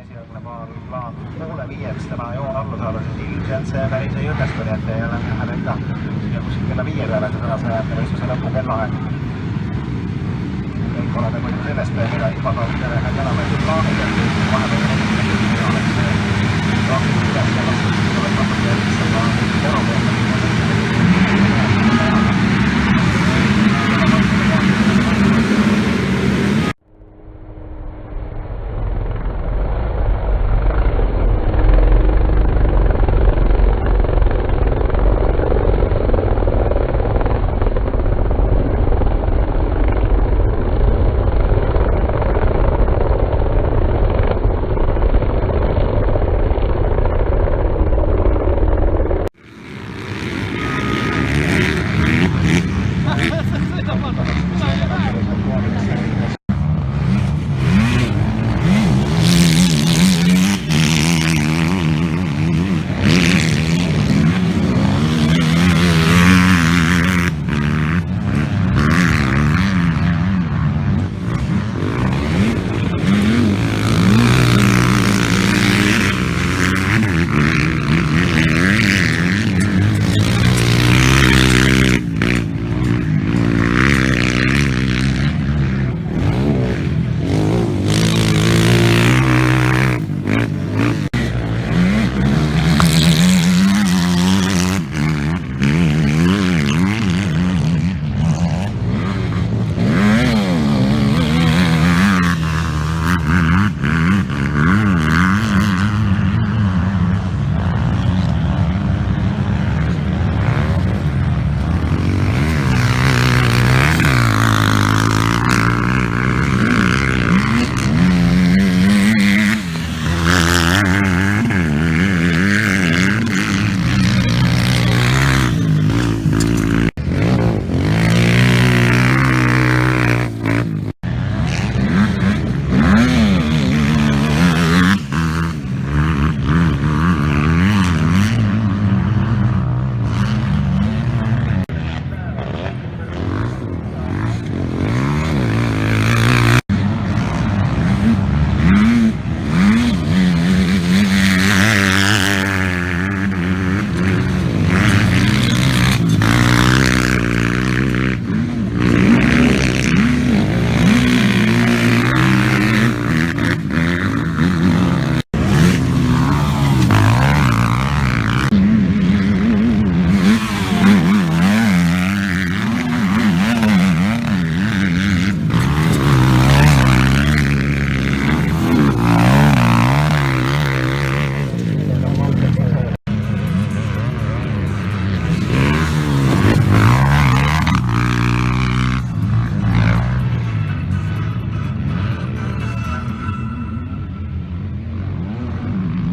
esialgne plaan 4:30 täna joon alla saada, siis ilmselt see päris ei õnnestu, nii et jälle läheme ikka kuskil kella 5 peale, see tänase võistluse lõpu kellaaeg. Kõik oleme muidu sellest, mida ilmakaudse kilomeetri plaanid, et vahepeal oleks raamid üles ja lastud tuleb natuke järgmisega europeale.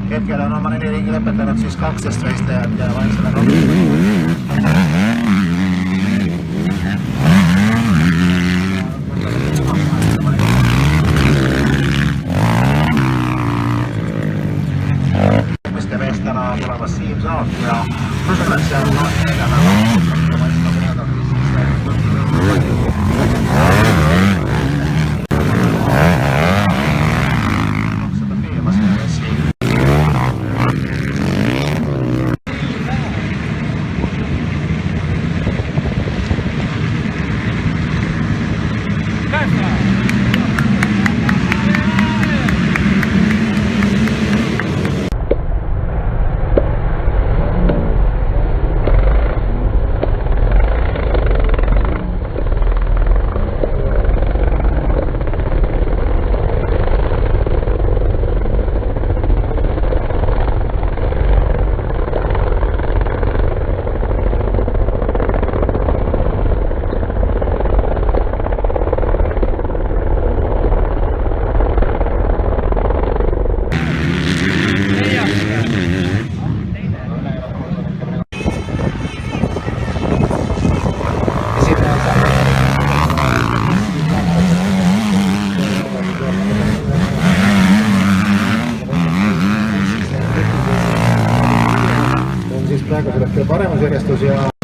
Hetkel on oma 4 riigi lõpetanud siis 12 võistlejat ja vaiksele 2. Meestena tulemas Siim Saak ja selleks seal praegusel hetkel paremusjärjestus ja